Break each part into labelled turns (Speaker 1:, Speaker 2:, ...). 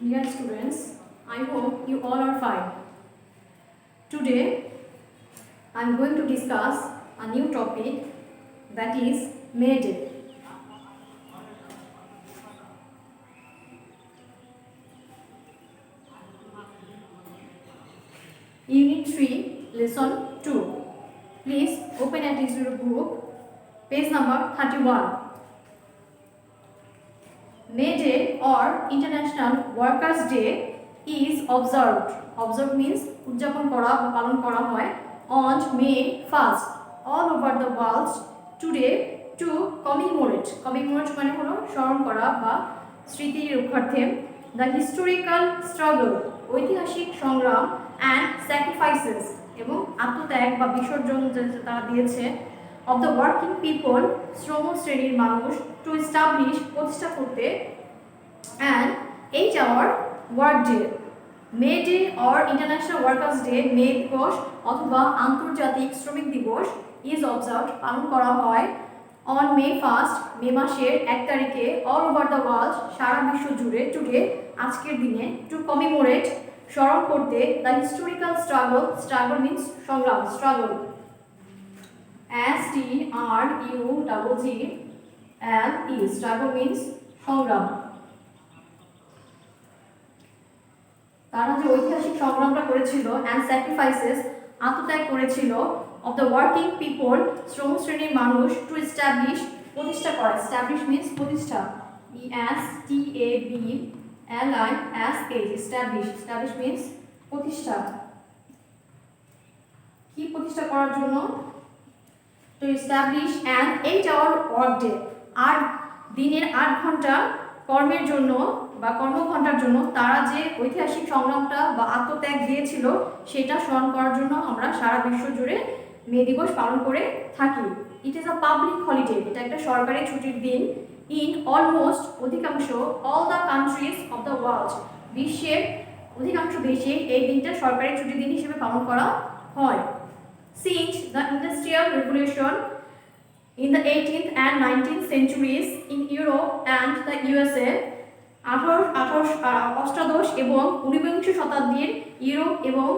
Speaker 1: Dear students, I hope you all are fine. Today, I am going to discuss a new topic, that is May Day. Unit 3, Lesson 2. Please open at your book, page number 31. May Day or International Workers' Day is observed. Observed means উদযাপন করা বা পালন করা হয় on May 1st all over the world today to commemorate. Commemorate মানে হলো স্মরণ করা বা স্মৃতি রক্ষার্থে the historical struggle ঐতিহাসিক সংগ্রাম and sacrifices এবং আত্মত্যাগ বা বিসর্জন তারা দিয়েছে of the working people শ্রম শ্রেণীর মানুষ to establish প্রতিষ্ঠা করতে and 8-hour work day. May Day or International Workers' Day মে দিবস অথবা আন্তর্জাতিক শ্রমিক দিবস is observed পালন করা হয় on May 1st মে মাসের 1 তারিখে all over the world সারা বিশ্ব জুড়ে টুডে আজকের দিনে to commemorate স্মরণ করতে the historical struggle. Struggle means সংগ্রাম, struggle. S-T-R-U-G-G-L-E. Struggle means সংগ্রাম. তারা যে ঐতিহাসিক সংগ্রামটা করেছিল and sacrifices আত্মত্যাগ করেছিল of the working people শ্রম শ্রেণীর মানুষ to establish প্রতিষ্ঠা করা. Establish means প্রতিষ্ঠা. E-S-T-A-B-L-I-S-H. Establish. Establish means প্রতিষ্ঠা. কি প্রতিষ্ঠা করার জন্য? To establish an 8-hour work day. আর দিনের 8 ঘন্টা কর্মের জন্য বা কর্মঘণ্টার জন্য তারা যে ঐতিহাসিক সংগ্রামটা বা আত্মত্যাগ দিয়েছিল সেটা স্মরণ করার জন্য আমরা সারা বিশ্ব জুড়ে মে দিবস পালন করে থাকি. It is a public holiday. এটা একটা সরকারি ছুটির দিন ইন অলমোস্ট অধিকাংশ all the countries of the world. বিশ্বের অধিকাংশ দেশে এই দিনটা সরকারি ছুটির দিন হিসেবে পালন করা হয়. Since the Industrial Revolution in the 18th and 19th centuries in Europe and the USA, অষ্টাদশ এবং ঊনবিংশ শতাব্দীর ইউরোপ এবং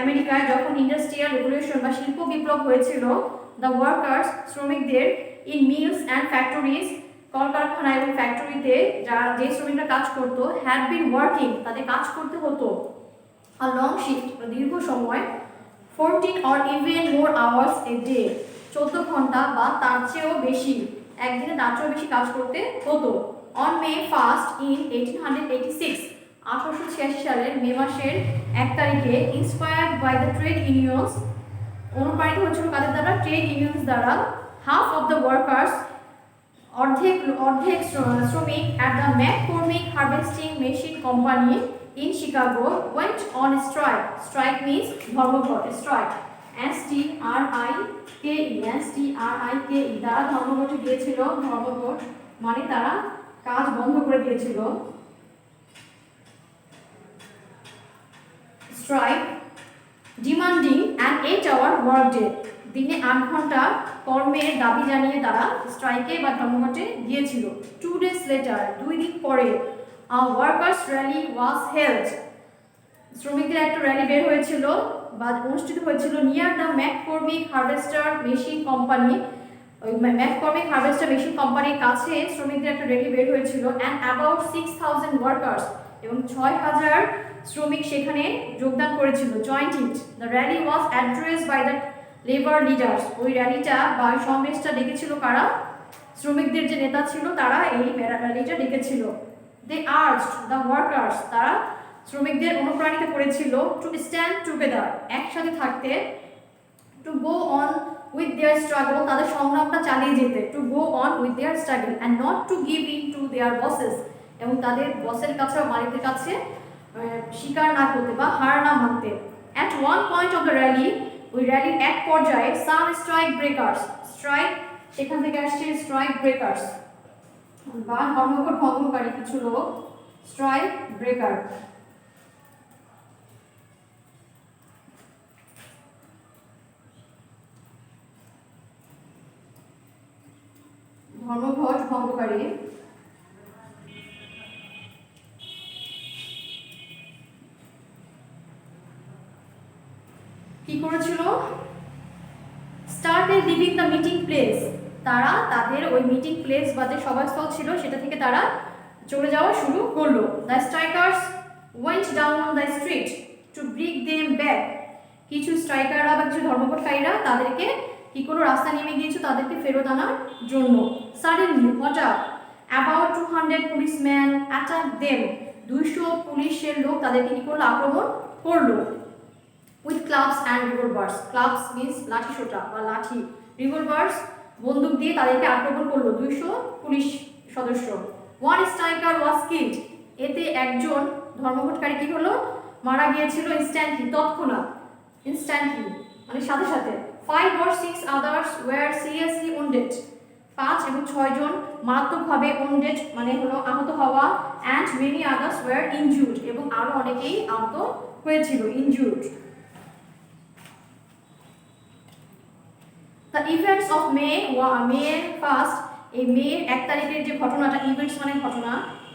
Speaker 1: আমেরিকায় যখন ইন্ডাস্ট্রিয়াল রেভলিউশন বা শিল্প বিপ্লব হয়েছিল, দ্য ওয়ার্কার্স শ্রমিকদের ইন মিলস অ্যান্ড ফ্যাক্টরিজ কলকারখানা এবং ফ্যাক্টরিতে যারা যে শ্রমিকরা কাজ করতো হ্যাড বিন ওয়ার্কিং তাদের কাজ করতে হতো আ লং শিফট দীর্ঘ সময় 14 or even more hours a day 14 ঘন্টা বা তার চেয়েও বেশি একদিনে তার চেয়েও বেশি কাজ করতে হতো. On May 1st in 1886 1886 সালের মে মাসের 1 তারিখে inspired by the trade unions অনুপ্রাণিত হয়েছিল কাদের দ্বারা? ট্রেড ইউনিয়নস দ্বারা. half of the workers অর্ধেক শ্রমিক at the McCormick Harvesting Machine Company in Chicago went on strike. Strike means ধর্মঘট. Strike. S-T-R-I-K-E. তারা ধর্মঘটে গিয়েছিল. ধর্মঘট মানে তারা কাজ বন্ধ করে দিয়েছিল. Strike demanding an 8-hour work day. দিনে 8 ঘন্টা কর্মের দাবি জানিয়ে তারা স্ট্রাইকে বা ধর্মঘটে গিয়েছিল. 2 days later 2 দিন পরে a workers rally was held. শ্রমিকদের একটা র্যালি বের হয়েছিল বা অনুষ্ঠিত হয়েছিল near the McCormick harvester machine company. ওই ম্যাককর্মিক হারভেস্টার মেশিন কোম্পানির কাছে শ্রমিকদের একটা র্যালি বের হয়েছিল and about 6000 workers এবং 6000 শ্রমিক সেখানে যোগদান করেছিল. joined it. The rally was addressed by the labor leaders. ওই র্যালিটা বা সমাবেশটা ডেকেছিল কারা? শ্রমিকদের যে নেতা ছিল তারা এই র্যালিটা ডেকেছিল. They urged the workers. তারা শ্রমিকদের অনুপ্রাণিত করেছিল to stand together. একসাথে থাকতে. to go on with their struggle. তাদের সংগ্রামটা চালিয়ে যেতে. to go on with their struggle and not to give in to their bosses. এবং তাদের বসের কাছে বা মালিকদের কাছে স্বীকার না করতে বা হার না মানতে. at one point of the rally ওই র্যালির এক পর্যায়ে some strike breakers. strike সেখান থেকে আসছে strike breakers বা ধর্মঘট ভঙ্গকারী কিছু লোক. strike breaker. ধর্মঘট ভঙ্গকারী করেছিল? Started living the meeting place, তারা তাদের ওই মিটিং প্লেস বা যে সভাস্থল ছিল সেটা থেকে তারা চলে যাওয়া শুরু করলো। The strikers went down on the street to bring them back, কিছু স্ট্রাইকাররা বা কিছু ধর্মঘটকারীরা তাদেরকে কি করলো, রাস্তা নেমে গিয়েছিল তাদেরকে ফেরত আনার জন্য। সাডেনলি, হঠাৎ, অ্যাবাউট 200 পুলিশম্যান অ্যাটাক দেম, 200 পুলিশের লোক তাদেরকে কি করলো, আক্রমণ করলো। With clubs and রিভলভার্স, clubs means লাঠি সোটা বা লাঠি, রিভলভার্স বন্দুক দিয়ে তাদেরকে আক্রমণ করলো 200 পুলিশ সদস্য। ওয়ান স্ট্রাইকার ওয়াজ কিল্ড, এতে একজন ধর্মঘটকারী কি হলো, মারা গিয়েছিল ইনস্ট্যান্টলি, তৎক্ষণাৎ, ইনস্ট্যান্টলি মানে সাথে সাথে। 5 or 6 others were seriously wounded, 5 এবং 6 জন মারাত্মকভাবে wounded মানে হলো আহত হওয়া, and many others were injured, এবং আরো অনেকেই আহত হয়েছিল, injured. The events of May 1st, এই মে 1 তারিখের যে ঘটনাটা, ইভেন্টস মানে ঘটনা,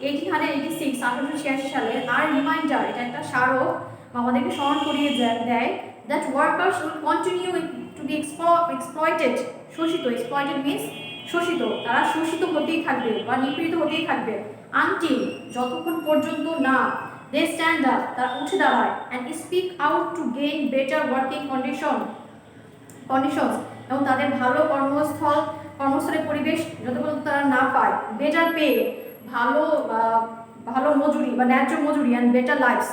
Speaker 1: 1886 সালের, আর রিমাইন্ডার, এটা একটা স্মারক আমাদেরকে স্মরণ করিয়ে দেয় that workers will continue to be exploited, শোষিত, exploited means শোষিত, তারা শোষিত হতেই থাকবে বা নিপীড়িত হতেই থাকবে, until, যতক্ষণ পর্যন্ত না, they stand up, তারা উঠে দাঁড়ায়, and speak out to gain better working conditions, এবং তাদের ভালো কর্মস্থলের পরিবেশ যতক্ষণ তারা না পায়, বেটার পে, ভালো মজুরি বা ন্যায্য মজুরি, অ্যান্ড বেটার লাইফস,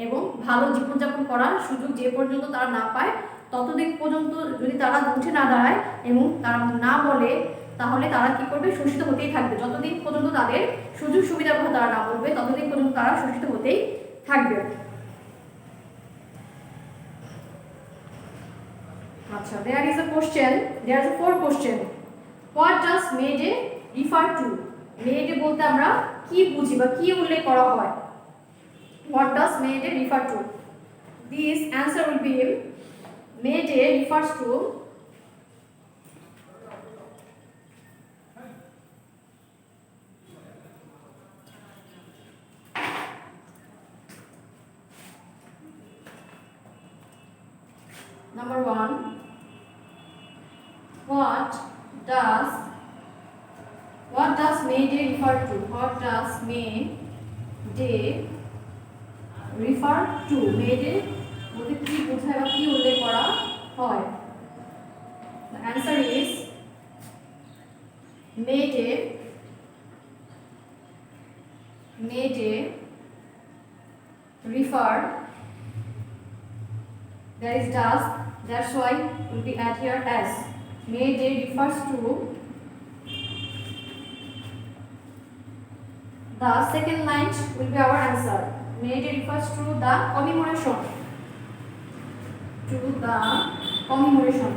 Speaker 1: এবং ভালো জীবনযাপন করার সুযোগ যে পর্যন্ত তারা না পায় ততদিন পর্যন্ত যদি তারা উঠে না দাঁড়ায় এবং তারা না বলে, তাহলে তারা কি করবে, শোষিত হতেই থাকবে। যতদিন পর্যন্ত তাদের সুযোগ সুবিধার কথা তারা না বলবে ততদিন পর্যন্ত তারা শোষিত হতেই থাকবে। আচ্ছা, there is a 4 question. What does May Day refer to? May Day বলতে আমরা কি বুঝি বা কি উল্লেখ করা হয়? What does May Day refer to? This answer will be May Day refers to number 1, what does May Day refer to? What does May Day refer to? May Day বলতে কি বোঝায় বা কি উল্লেখ করা হয়? The answer is May Day refer, there is does, that's why will be add here as. May Day refers to the second line will be our answer. May Day refers to the commemoration, COMMEMORATION,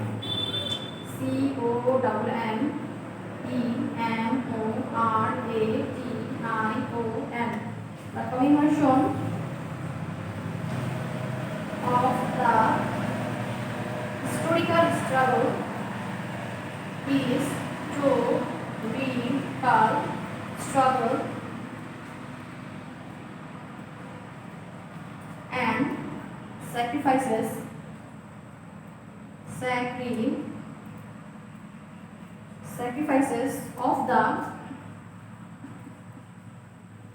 Speaker 1: the commemoration of the historical struggle is to recall struggle and sacrifices of the working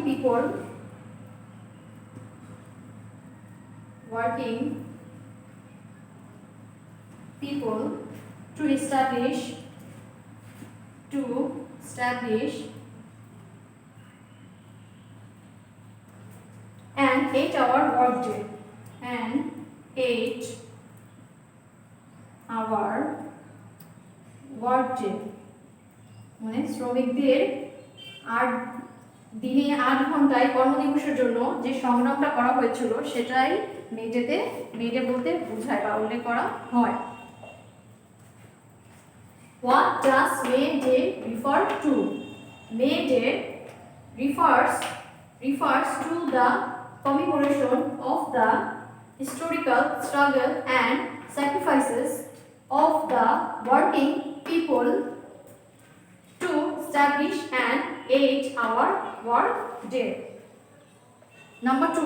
Speaker 1: people to establish an 8-hour workday, মানে শ্রমিকদের দিনে 8 ঘন্টায় কর্মদিবসের জন্য যে সংগ্রামটা করা হয়েছিল সেটাই May Day বলতে বোঝায় বা উল্লেখ করা হয়। What does May Day refer to? May Day refers to the commemoration of the historical struggle and sacrifices of the working people to establish an 8-hour work day. Number 2,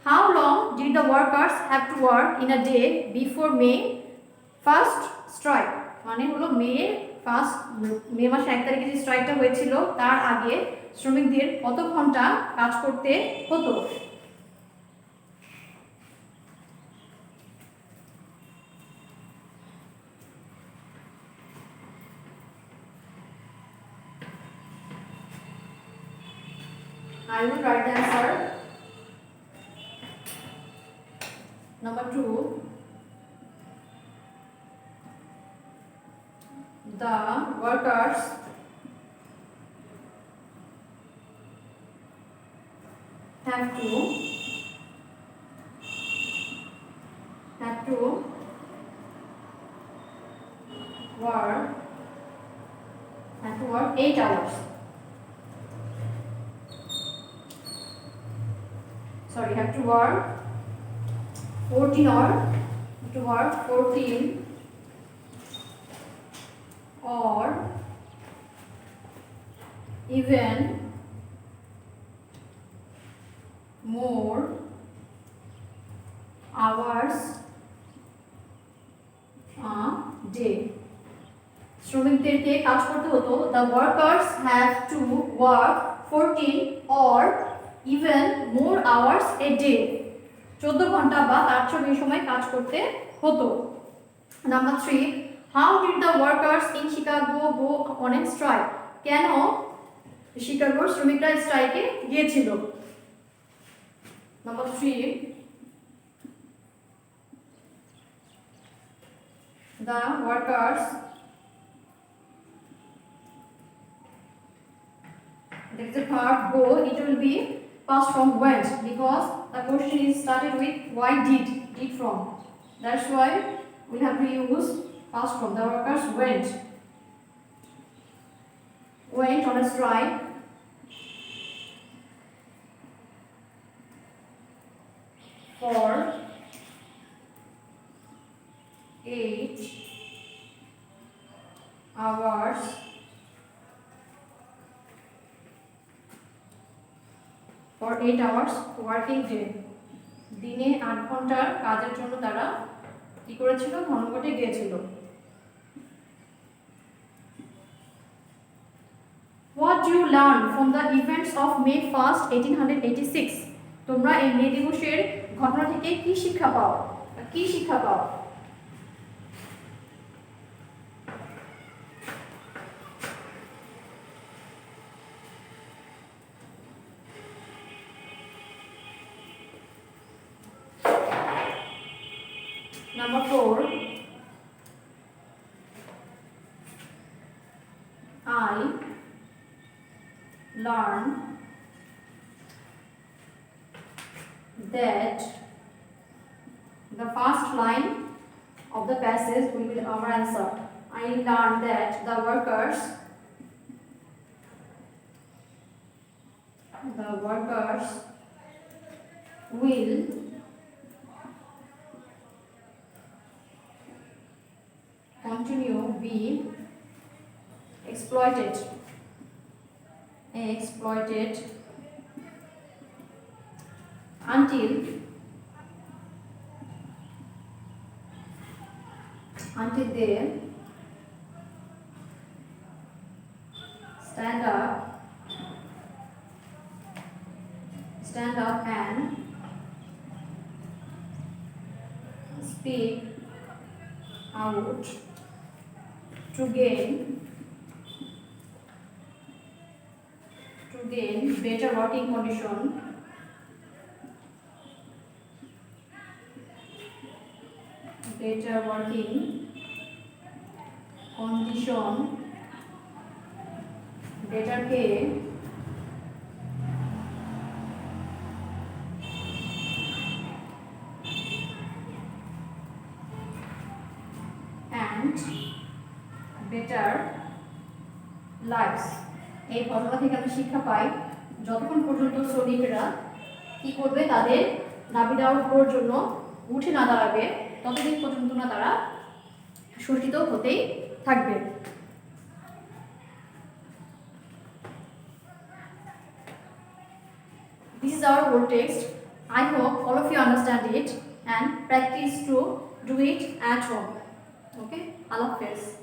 Speaker 1: How long did the workers have to work in a day before May 1st strike? মানে হলো মে মাসের 1 তারিখে যে স্ট্রাইকটা হয়েছিল তার আগে শ্রমিকদের কত ঘন্টা কাজ করতে হতো? I will write the answer. Number 2, the workers have to work 8 hours. Sorry, have to work 14 or to work 14 or even more hours a day. শ্রমিকদেরকে কাজ করতে হতো the workers have to work 14 or even more hours a day. 14 ঘন্টা বা তার চেয়ে বেশি সময় কাজ করতে হতো। Number 3, how did the workers in Chicago go on a strike? কেন শিকাগোর শ্রমিকরা স্ট্রাইকে গিয়েছিল? Number 3, the workers, there is a verb go, it will be past form went because the question is started with why did from. That's why we have to use past form. The workers went on a strike for 8 hours working day. দিনে 8 ঘন্টার কাজের জন্য তারা কি করেছিল? ধর্মঘটে গিয়েছিল। What do you learn from the events of May 1st, 1886? তোমরা এই মে দিবসের ঘটনা থেকে কি শিক্ষা পাও? Number 4, I learn that the first line of the passage will be our answer. I learned that the workers will continue be exploited until they stand up and speak out to gain better working condition, better pay, and better lives. এই ঘটনা থেকে আমরা শিক্ষা পাই যতক্ষণ পর্যন্ত শ্রমিকরা কি করবে, তাদের দাবি দেওয়ার জন্য উঠে না দাঁড়াবে ততদিন পর্যন্ত না তারা শোষিত হতেই থাকবে। This is our whole text. I hope all of you understand it and practice to do it at home. Okay, Allah Hafiz.